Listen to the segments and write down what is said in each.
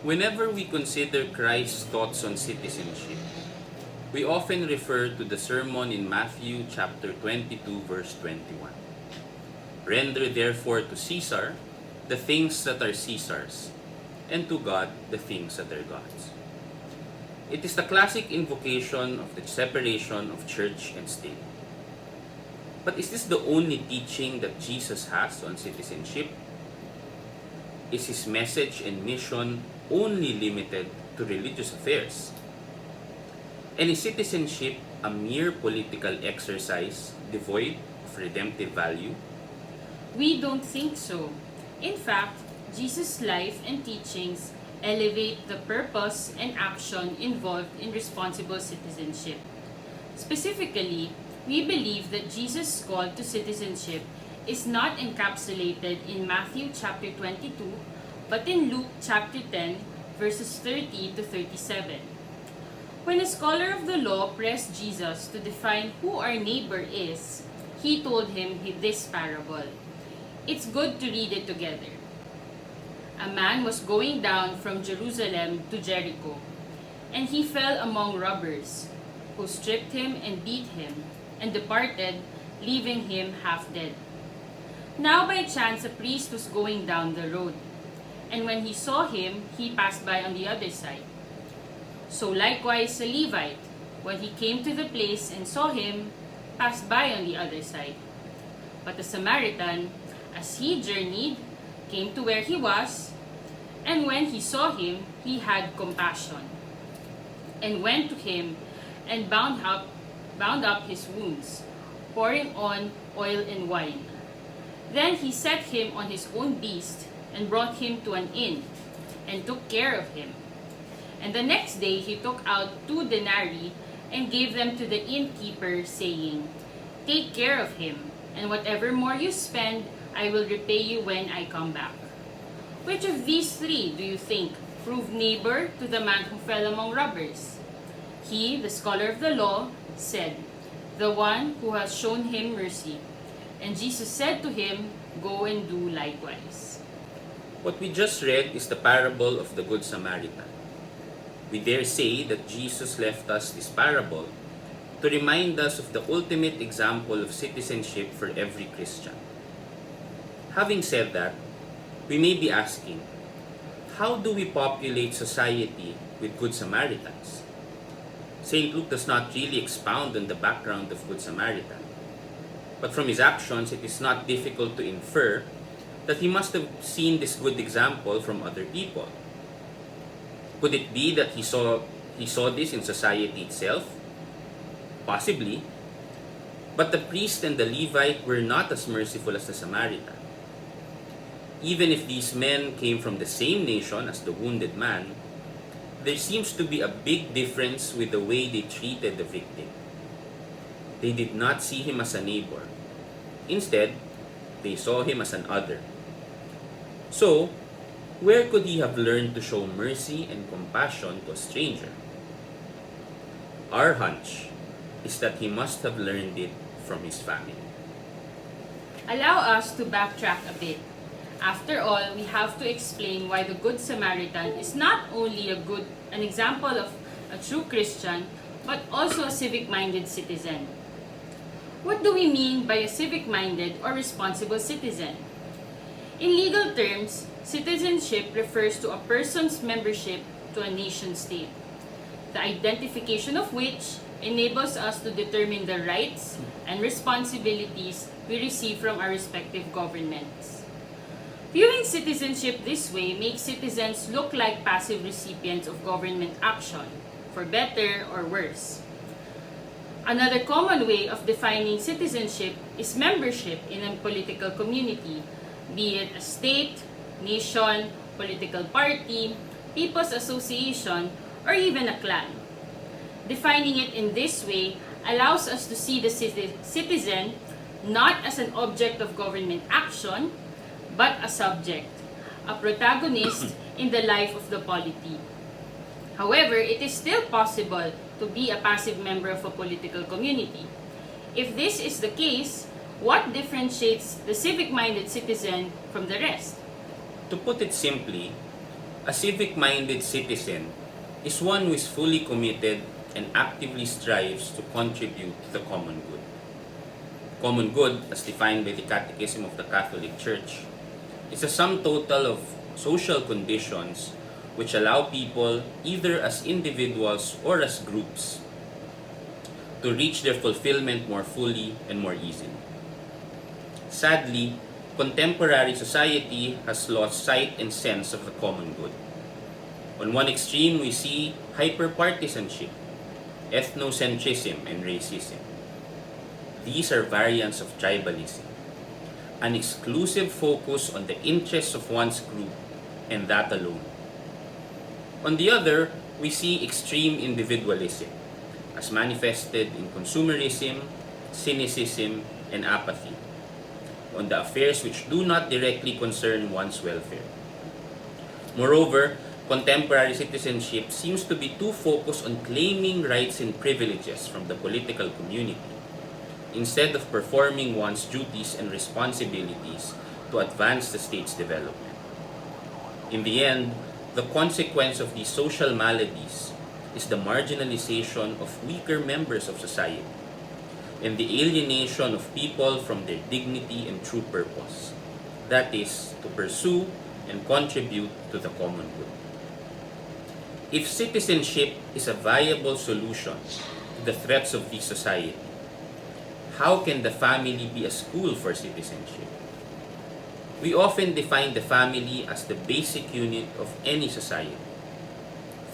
Whenever we consider Christ's thoughts on citizenship, we often refer to the sermon in Matthew chapter 22 verse 21. Render therefore to Caesar the things that are Caesar's, and to God the things that are God's. It is the classic invocation of the separation of church and state. But is this the only teaching that Jesus has on citizenship? Is his message and mission only limited to religious affairs? And is citizenship a mere political exercise devoid of redemptive value? We don't think so. In fact, Jesus' life and teachings elevate the purpose and action involved in responsible citizenship. Specifically, we believe that Jesus' call to citizenship is not encapsulated in Matthew chapter 22, but in Luke chapter 10, verses 30 to 37. When a scholar of the law pressed Jesus to define who our neighbor is, he told him this parable. It's good to read it together. A man was going down from Jerusalem to Jericho, and he fell among robbers, who stripped him and beat him, and departed, leaving him half dead. Now by chance a priest was going down the road, and when he saw him, he passed by on the other side. So likewise a Levite, when he came to the place and saw him, passed by on the other side. But the Samaritan, as he journeyed, came to where he was, and when he saw him, he had compassion, and went to him and bound up his wounds, pouring on oil and wine. Then he set him on his own beast, and brought him to an inn, and took care of him. And the next day he took out 2 denarii, and gave them to the innkeeper, saying, Take care of him, and whatever more you spend, I will repay you when I come back. Which of these 3 do you think proved neighbor to the man who fell among robbers? He, the scholar of the law, said, The one who has shown him mercy. And Jesus said to him, Go and do likewise. What we just read is the parable of the Good Samaritan. We dare say that Jesus left us this parable to remind us of the ultimate example of citizenship for every Christian. Having said that, we may be asking, how do we populate society with Good Samaritans? St. Luke does not really expound on the background of Good Samaritan, but from his actions it is not difficult to infer that he must have seen this good example from other people. Could it be that he saw this in society itself? Possibly. But the priest and the Levite were not as merciful as the Samaritan. Even if these men came from the same nation as the wounded man, there seems to be a big difference with the way they treated the victim. They did not see him as a neighbor. Instead, they saw him as an other. So, where could he have learned to show mercy and compassion to a stranger? Our hunch is that he must have learned it from his family. Allow us to backtrack a bit. After all, we have to explain why the Good Samaritan is not only an example of a true Christian, but also a civic-minded citizen. What do we mean by a civic-minded or responsible citizen? In legal terms, citizenship refers to a person's membership to a nation-state, the identification of which enables us to determine the rights and responsibilities we receive from our respective governments. Viewing citizenship this way makes citizens look like passive recipients of government action, for better or worse. Another common way of defining citizenship is membership in a political community, be it a state, nation, political party, people's association, or even a clan. Defining it in this way allows us to see the citizen not as an object of government action, but a subject, a protagonist in the life of the polity. However, it is still possible to be a passive member of a political community. If this is the case, what differentiates the civic-minded citizen from the rest? To put it simply, A civic-minded citizen is one who is fully committed and actively strives to contribute to the common good. Common good, as defined by the Catechism of the Catholic Church, is a sum total of social conditions which allow people, either as individuals or as groups, to reach their fulfillment more fully and more easily. Sadly, contemporary society has lost sight and sense of the common good. On one extreme, we see hyperpartisanship, ethnocentrism, and racism. These are variants of tribalism, an exclusive focus on the interests of one's group and that alone. On the other, we see extreme individualism, as manifested in consumerism, cynicism, and apathy on the affairs which do not directly concern one's welfare. Moreover, contemporary citizenship seems to be too focused on claiming rights and privileges from the political community, instead of performing one's duties and responsibilities to advance the state's development. In the end, the consequence of these social maladies is the marginalization of weaker members of society and the alienation of people from their dignity and true purpose, that is, to pursue and contribute to the common good. If citizenship is a viable solution to the threats of this society, how can the family be a school for citizenship? We often define the family as the basic unit of any society,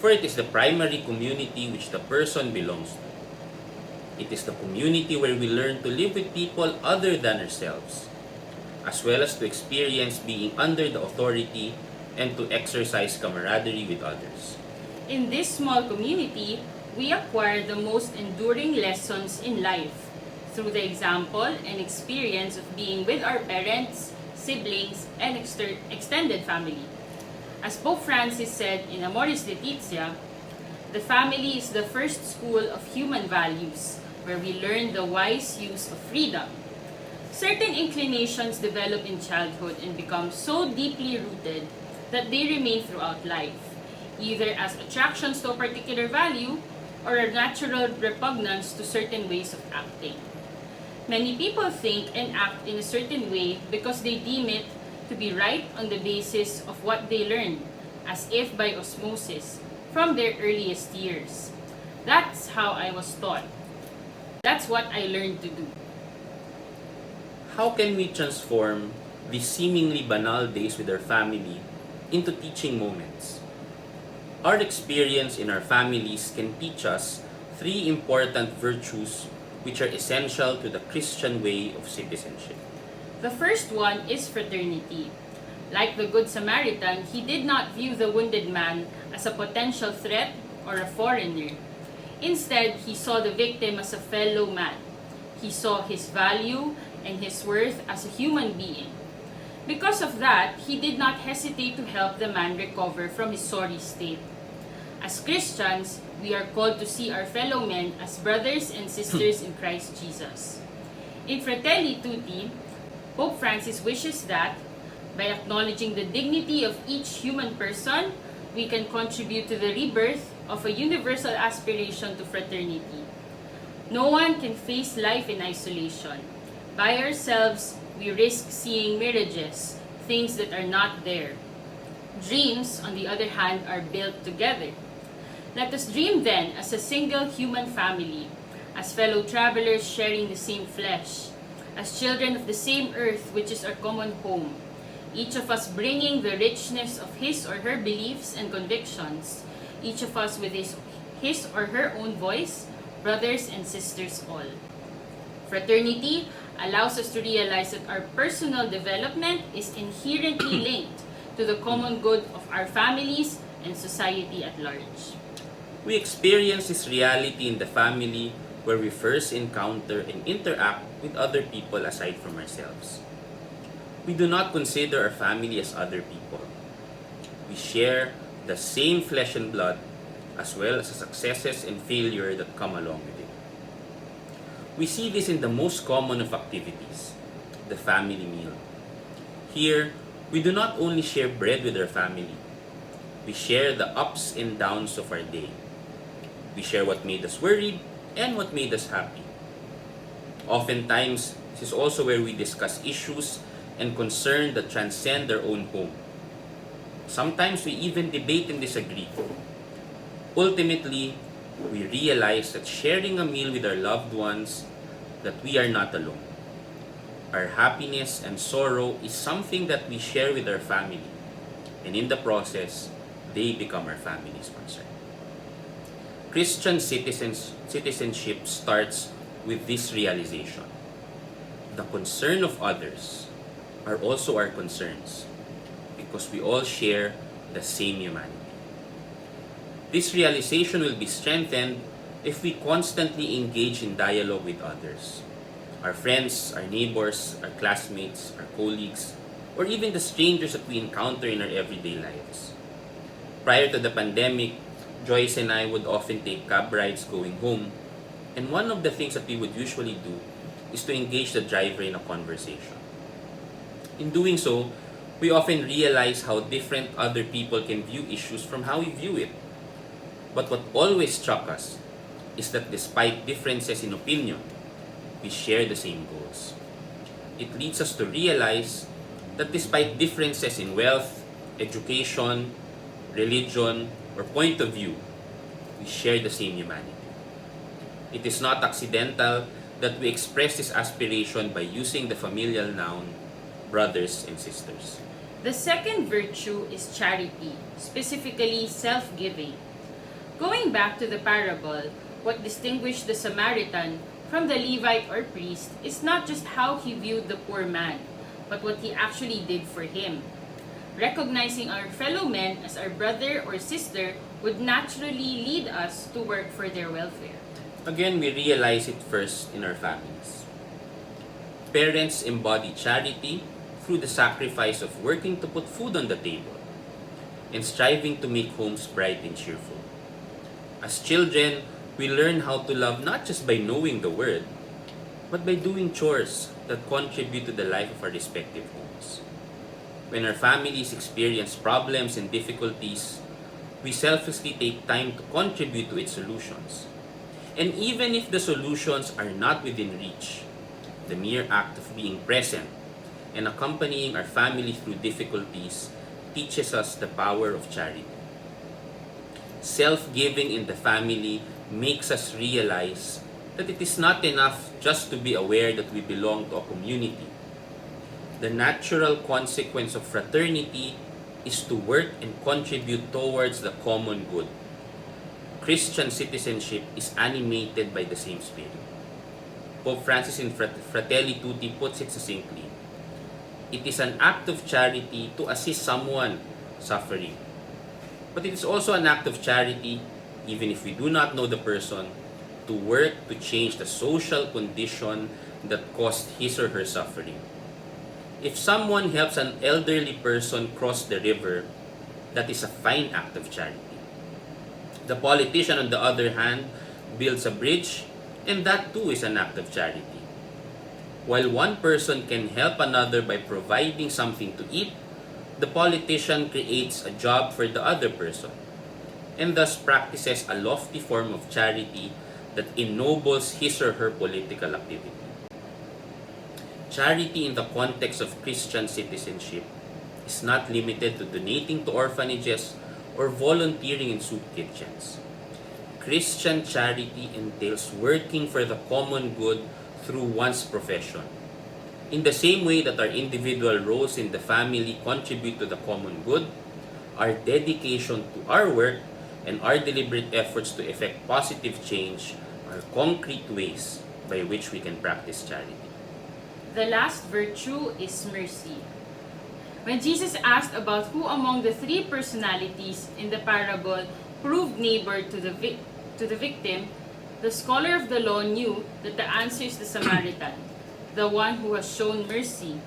for it is the primary community which the person belongs to. It is the community where we learn to live with people other than ourselves, as well as to experience being under the authority and to exercise camaraderie with others. In this small community, we acquire the most enduring lessons in life through the example and experience of being with our parents, siblings, and extended family. As Pope Francis said in Amoris Laetitia, the family is the first school of human values, where we learn the wise use of freedom. Certain inclinations develop in childhood and become so deeply rooted that they remain throughout life, either as attractions to a particular value or a natural repugnance to certain ways of acting. Many people think and act in a certain way because they deem it to be right on the basis of what they learned, as if by osmosis, from their earliest years. That's how I was taught. That's what I learned to do. How can we transform these seemingly banal days with our family into teaching moments? Our experience in our families can teach us three important virtues which are essential to the Christian way of citizenship. The first one is fraternity. Like the Good Samaritan, he did not view the wounded man as a potential threat or a foreigner. Instead, he saw the victim as a fellow man. He saw his value and his worth as a human being. Because of that, he did not hesitate to help the man recover from his sorry state. As Christians, we are called to see our fellow men as brothers and sisters in Christ Jesus. In Fratelli Tutti, Pope Francis wishes that, by acknowledging the dignity of each human person, we can contribute to the rebirth of a universal aspiration to fraternity. No one can face life in isolation. By ourselves, we risk seeing mirages, things that are not there. Dreams, on the other hand, are built together. Let us dream then as a single human family, as fellow travelers sharing the same flesh, as children of the same earth which is our common home, each of us bringing the richness of his or her beliefs and convictions, each of us with his or her own voice, brothers and sisters all. Fraternity allows us to realize that our personal development is inherently linked to the common good of our families and society at large. We experience this reality in the family where we first encounter and interact with other people aside from ourselves. We do not consider our family as other people. We share the same flesh and blood, as well as the successes and failure that come along with it. We see this in the most common of activities, the family meal. Here, we do not only share bread with our family, We share the ups and downs of our day. We share what made us worried and what made us happy. Oftentimes, this is also where we discuss issues and concerns that transcend our own home. Sometimes we even debate and disagree. Ultimately, we realize that sharing a meal with our loved ones, that we are not alone. Our happiness and sorrow is something that we share with our family, and in the process, they become our family's concern. Christian citizenship starts with this realization. The concern of others are also our concerns because we all share the same humanity. This realization will be strengthened if we constantly engage in dialogue with others. Our friends, our neighbors, our classmates, our colleagues, or even the strangers that we encounter in our everyday lives. Prior to the pandemic, Joyce and I would often take cab rides going home, and one of the things that we would usually do is to engage the driver in a conversation. In doing so, we often realize how different other people can view issues from how we view it. But what always struck us is that despite differences in opinion, we share the same goals. It leads us to realize that despite differences in wealth, education, religion, or point of view, we share the same humanity. It is not accidental that we express this aspiration by using the familial noun brothers and sisters. The second virtue is charity, specifically self-giving. Going back to the parable, what distinguished the Samaritan from the Levite or priest is not just how he viewed the poor man, but what he actually did for him. Recognizing our fellow men as our brother or sister would naturally lead us to work for their welfare. Again, we realize it first in our families. Parents embody charity through the sacrifice of working to put food on the table and striving to make homes bright and cheerful. As children, we learn how to love not just by knowing the word, but by doing chores that contribute to the life of our respective homes. When our families experience problems and difficulties, we selflessly take time to contribute to its solutions. And even if the solutions are not within reach, the mere act of being present and accompanying our family through difficulties teaches us the power of charity. Self-giving in the family makes us realize that it is not enough just to be aware that we belong to a community. The natural consequence of fraternity is to work and contribute towards the common good. Christian citizenship is animated by the same spirit. Pope Francis in Fratelli Tutti puts it succinctly. It is an act of charity to assist someone suffering. But it is also an act of charity, even if we do not know the person, to work to change the social condition that caused his or her suffering. If someone helps an elderly person cross the river, that is a fine act of charity. The politician, on the other hand, builds a bridge, and that too is an act of charity. While one person can help another by providing something to eat, the politician creates a job for the other person, and thus practices a lofty form of charity that ennobles his or her political activity. Charity in the context of Christian citizenship is not limited to donating to orphanages or volunteering in soup kitchens. Christian charity entails working for the common good through one's profession. In the same way that our individual roles in the family contribute to the common good, our dedication to our work and our deliberate efforts to effect positive change are concrete ways by which we can practice charity. The last virtue is mercy. When Jesus asked about who among the three personalities in the parable proved neighbor to the victim, the scholar of the law knew that the answer is the Samaritan, the one who has shown mercy.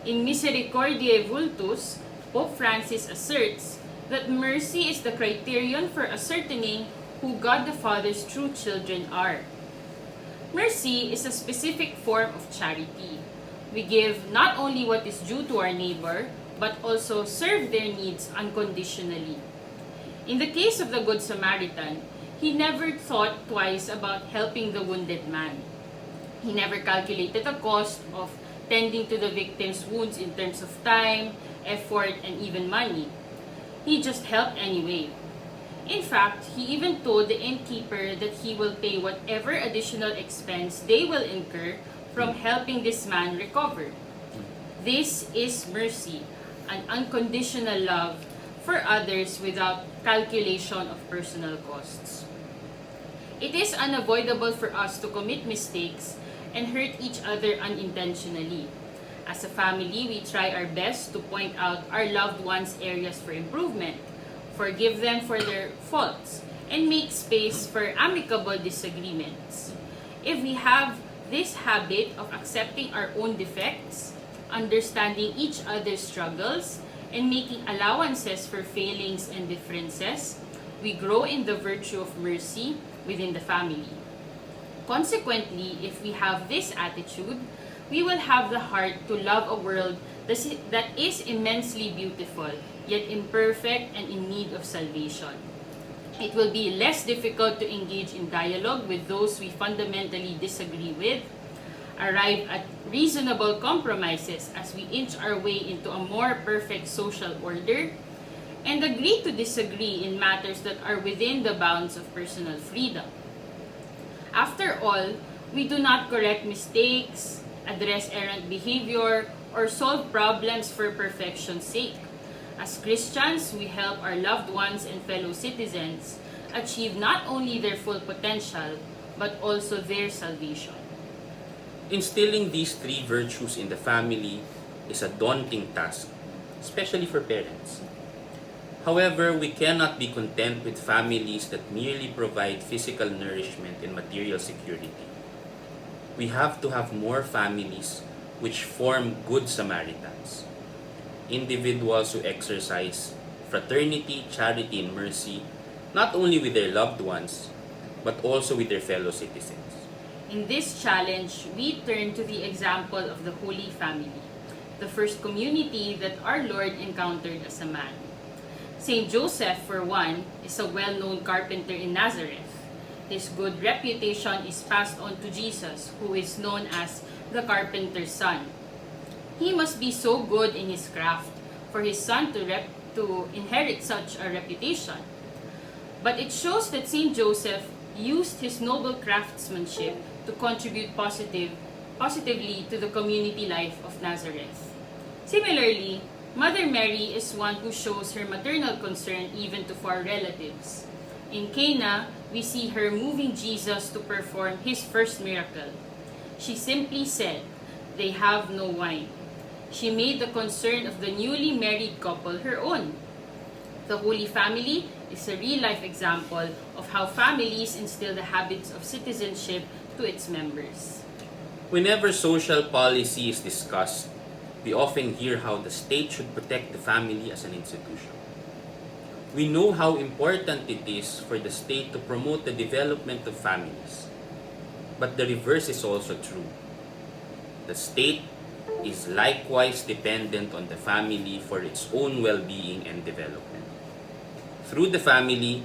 In Misericordiae Vultus, Pope Francis asserts that mercy is the criterion for ascertaining who God the Father's true children are. Mercy is a specific form of charity. We give not only what is due to our neighbor, but also serve their needs unconditionally. In the case of the Good Samaritan, he never thought twice about helping the wounded man. He never calculated the cost of tending to the victim's wounds in terms of time, effort, and even money. He just helped anyway. In fact, he even told the innkeeper that he will pay whatever additional expense they will incur from helping this man recover. This is mercy, an unconditional love for others without calculation of personal costs. It is unavoidable for us to commit mistakes and hurt each other unintentionally. As a family, we try our best to point out our loved ones' areas for improvement, forgive them for their faults, and make space for amicable disagreements. If we have this habit of accepting our own defects, understanding each other's struggles, and making allowances for failings and differences, we grow in the virtue of mercy within the family. Consequently, if we have this attitude, we will have the heart to love a world that is immensely beautiful, yet imperfect and in need of salvation. It will be less difficult to engage in dialogue with those we fundamentally disagree with, arrive at reasonable compromises as we inch our way into a more perfect social order, and agree to disagree in matters that are within the bounds of personal freedom. After all, we do not correct mistakes, address errant behavior, or solve problems for perfection's sake. As Christians, we help our loved ones and fellow citizens achieve not only their full potential, but also their salvation. Instilling these three virtues in the family is a daunting task, especially for parents. However, we cannot be content with families that merely provide physical nourishment and material security. We have to have more families which form good Samaritans, individuals who exercise fraternity, charity, and mercy, not only with their loved ones, but also with their fellow citizens. In this challenge, we turn to the example of the Holy Family, the first community that our Lord encountered as a man. Saint Joseph, for one, is a well-known carpenter in Nazareth. His good reputation is passed on to Jesus, who is known as the carpenter's son. He must be so good in his craft for his son to inherit such a reputation. But it shows that Saint Joseph used his noble craftsmanship to contribute positively to the community life of Nazareth. Similarly, Mother Mary is one who shows her maternal concern even to far relatives. In Cana, we see her moving Jesus to perform his first miracle. She simply said, "They have no wine." She made the concern of the newly married couple her own. The Holy Family is a real-life example of how families instill the habits of citizenship to its members. Whenever social policy is discussed, we often hear how the state should protect the family as an institution. We know how important it is for the state to promote the development of families. But the reverse is also true. The state is likewise dependent on the family for its own well-being and development. Through the family,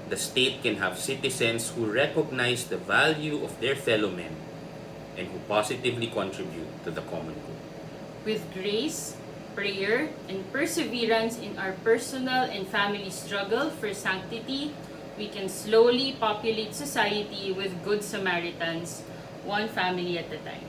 the state can have citizens who recognize the value of their fellow men and who positively contribute to the common good. With grace, prayer, and perseverance in our personal and family struggle for sanctity, we can slowly populate society with good Samaritans, one family at a time.